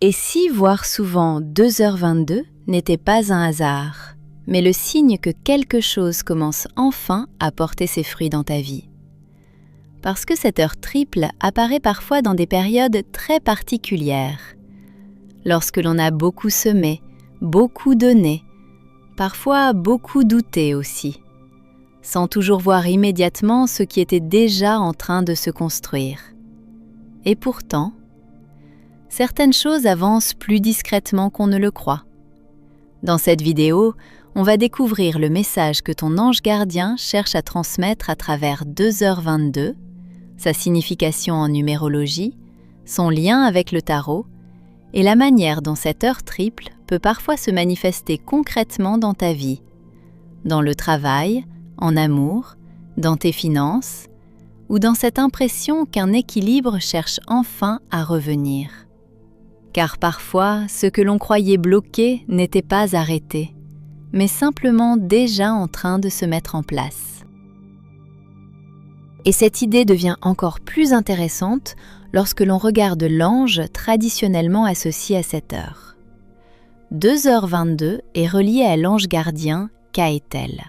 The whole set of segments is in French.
Et si voir souvent 2h22 n'était pas un hasard, mais le signe que quelque chose commence enfin à porter ses fruits dans ta vie? Parce que cette heure triple apparaît parfois dans des périodes très particulières. Lorsque l'on a beaucoup semé, beaucoup donné, parfois beaucoup douté aussi, sans toujours voir immédiatement ce qui était déjà en train de se construire. Et pourtant, certaines choses avancent plus discrètement qu'on ne le croit. Dans cette vidéo, on va découvrir le message que ton ange gardien cherche à transmettre à travers 2h22, sa signification en numérologie, son lien avec le tarot, et la manière dont cette heure triple peut parfois se manifester concrètement dans ta vie, dans le travail, en amour, dans tes finances, ou dans cette impression qu'un équilibre cherche enfin à revenir. Car parfois, ce que l'on croyait bloqué n'était pas arrêté, mais simplement déjà en train de se mettre en place. Et cette idée devient encore plus intéressante lorsque l'on regarde l'ange traditionnellement associé à cette heure. 2h22 est relié à l'ange gardien Kaétel.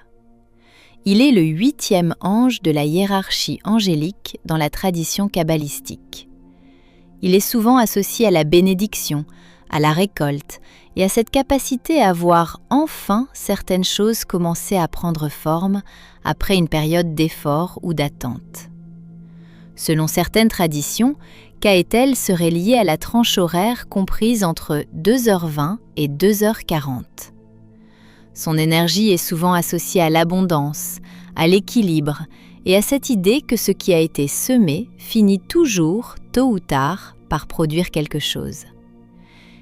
Il est le 8e ange de la hiérarchie angélique dans la tradition kabbalistique. Il est souvent associé à la bénédiction, à la récolte et à cette capacité à voir enfin certaines choses commencer à prendre forme après une période d'effort ou d'attente. Selon certaines traditions, Kaétel serait lié à la tranche horaire comprise entre 2h20 et 2h40. Son énergie est souvent associée à l'abondance, à l'équilibre et à cette idée que ce qui a été semé finit toujours, tôt ou tard, par produire quelque chose.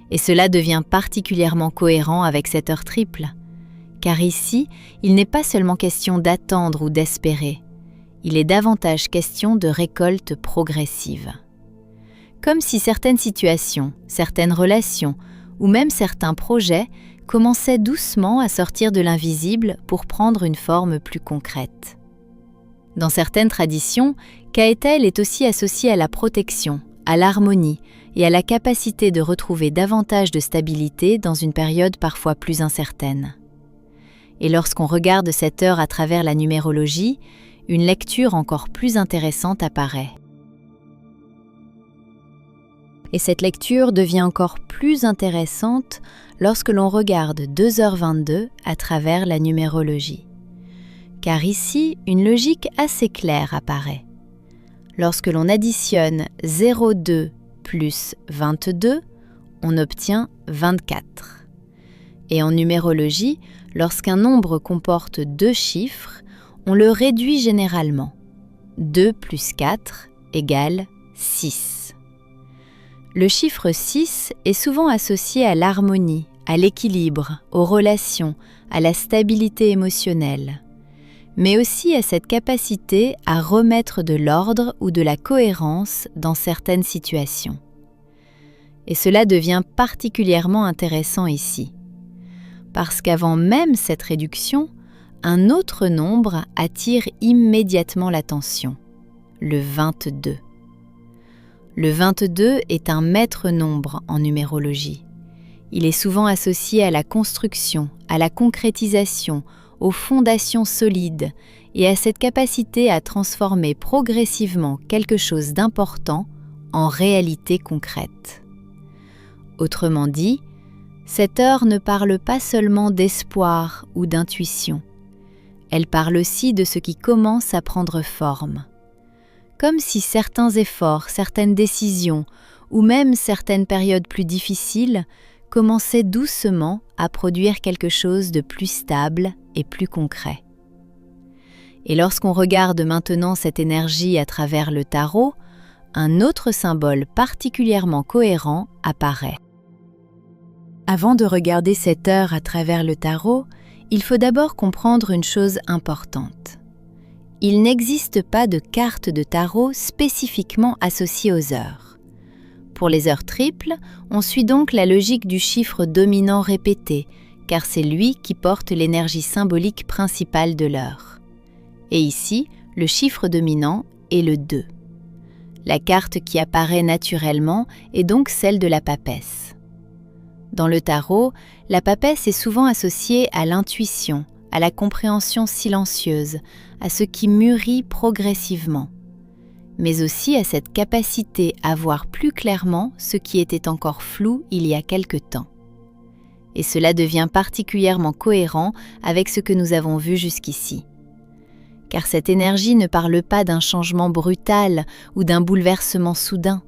Et cela devient particulièrement cohérent avec cette heure triple, car ici, il n'est pas seulement question d'attendre ou d'espérer, il est davantage question de récolte progressive. Comme si certaines situations, certaines relations ou même certains projets commençaient doucement à sortir de l'invisible pour prendre une forme plus concrète. Dans certaines traditions, Kaétel est aussi associé à la protection, à l'harmonie et à la capacité de retrouver davantage de stabilité dans une période parfois plus incertaine. Et lorsqu'on regarde cette heure à travers la numérologie, une lecture encore plus intéressante apparaît. Et cette lecture devient encore plus intéressante lorsque l'on regarde 2h22 à travers la numérologie. Car ici, une logique assez claire apparaît. Lorsque l'on additionne 0,2 plus 22, on obtient 24. Et en numérologie, lorsqu'un nombre comporte deux chiffres, on le réduit généralement. 2 plus 4 égale 6. Le chiffre 6 est souvent associé à l'harmonie, à l'équilibre, aux relations, à la stabilité émotionnelle, mais aussi à cette capacité à remettre de l'ordre ou de la cohérence dans certaines situations. Et cela devient particulièrement intéressant ici, parce qu'avant même cette réduction, un autre nombre attire immédiatement l'attention, le 22. Le 22 est un maître nombre en numérologie. Il est souvent associé à la construction, à la concrétisation, aux fondations solides et à cette capacité à transformer progressivement quelque chose d'important en réalité concrète. Autrement dit, cette heure ne parle pas seulement d'espoir ou d'intuition. Elle parle aussi de ce qui commence à prendre forme. Comme si certains efforts, certaines décisions ou même certaines périodes plus difficiles commençaient doucement à produire quelque chose de plus stable et plus concret. Et lorsqu'on regarde maintenant cette énergie à travers le tarot, un autre symbole particulièrement cohérent apparaît. Avant de regarder cette heure à travers le tarot, il faut d'abord comprendre une chose importante. Il n'existe pas de carte de tarot spécifiquement associée aux heures. Pour les heures triples, on suit donc la logique du chiffre dominant répété, car c'est lui qui porte l'énergie symbolique principale de l'heure. Et ici, le chiffre dominant est le 2. La carte qui apparaît naturellement est donc celle de la papesse. Dans le tarot, la papesse est souvent associée à l'intuition, à la compréhension silencieuse, à ce qui mûrit progressivement, mais aussi à cette capacité à voir plus clairement ce qui était encore flou il y a quelque temps. Et cela devient particulièrement cohérent avec ce que nous avons vu jusqu'ici. Car cette énergie ne parle pas d'un changement brutal ou d'un bouleversement soudain.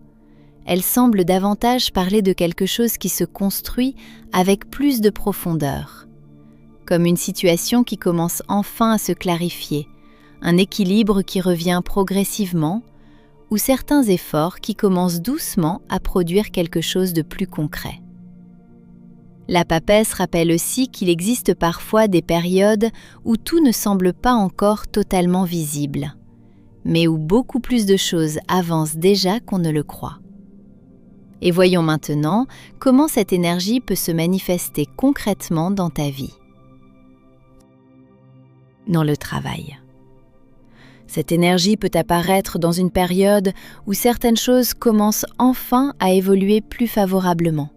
Elle semble davantage parler de quelque chose qui se construit avec plus de profondeur, comme une situation qui commence enfin à se clarifier, un équilibre qui revient progressivement, ou certains efforts qui commencent doucement à produire quelque chose de plus concret. La papesse rappelle aussi qu'il existe parfois des périodes où tout ne semble pas encore totalement visible, mais où beaucoup plus de choses avancent déjà qu'on ne le croit. Et voyons maintenant comment cette énergie peut se manifester concrètement dans ta vie. Dans le travail. Cette énergie peut apparaître dans une période où certaines choses commencent enfin à évoluer plus favorablement.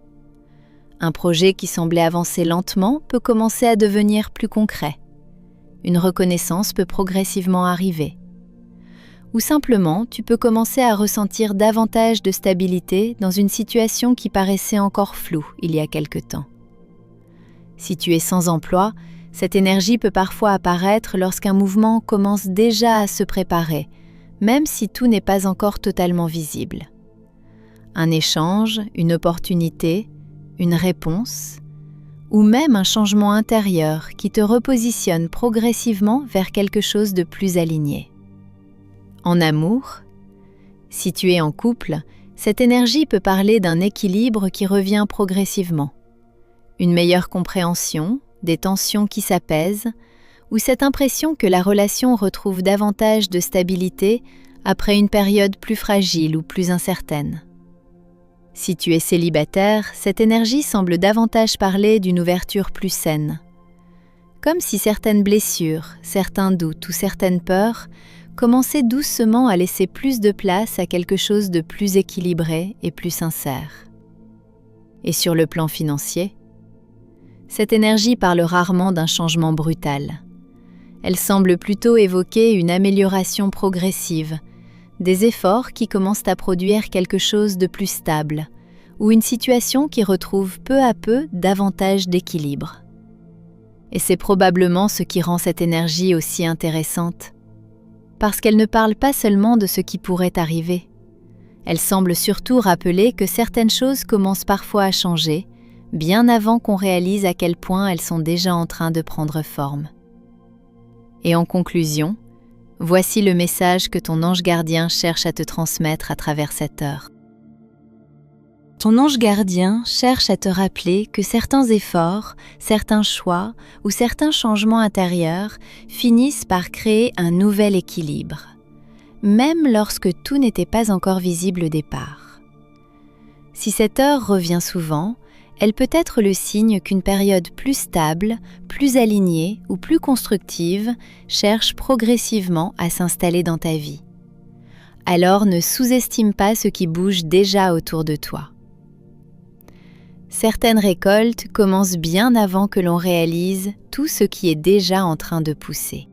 Un projet qui semblait avancer lentement peut commencer à devenir plus concret. Une reconnaissance peut progressivement arriver. Ou simplement, tu peux commencer à ressentir davantage de stabilité dans une situation qui paraissait encore floue il y a quelque temps. Si tu es sans emploi, cette énergie peut parfois apparaître lorsqu'un mouvement commence déjà à se préparer, même si tout n'est pas encore totalement visible. Un échange, une opportunité, une réponse, ou même un changement intérieur qui te repositionne progressivement vers quelque chose de plus aligné. En amour, si tu es en couple, cette énergie peut parler d'un équilibre qui revient progressivement, une meilleure compréhension, des tensions qui s'apaisent, ou cette impression que la relation retrouve davantage de stabilité après une période plus fragile ou plus incertaine. Si tu es célibataire, cette énergie semble davantage parler d'une ouverture plus saine. Comme si certaines blessures, certains doutes ou certaines peurs commençaient doucement à laisser plus de place à quelque chose de plus équilibré et plus sincère. Et sur le plan financier, cette énergie parle rarement d'un changement brutal. Elle semble plutôt évoquer une amélioration progressive, des efforts qui commencent à produire quelque chose de plus stable, ou une situation qui retrouve peu à peu davantage d'équilibre. Et c'est probablement ce qui rend cette énergie aussi intéressante, parce qu'elle ne parle pas seulement de ce qui pourrait arriver. Elle semble surtout rappeler que certaines choses commencent parfois à changer, bien avant qu'on réalise à quel point elles sont déjà en train de prendre forme. Et en conclusion, voici le message que ton ange gardien cherche à te transmettre à travers cette heure. Ton ange gardien cherche à te rappeler que certains efforts, certains choix ou certains changements intérieurs finissent par créer un nouvel équilibre, même lorsque tout n'était pas encore visible au départ. Si cette heure revient souvent, elle peut être le signe qu'une période plus stable, plus alignée ou plus constructive cherche progressivement à s'installer dans ta vie. Alors ne sous-estime pas ce qui bouge déjà autour de toi. Certaines récoltes commencent bien avant que l'on réalise tout ce qui est déjà en train de pousser.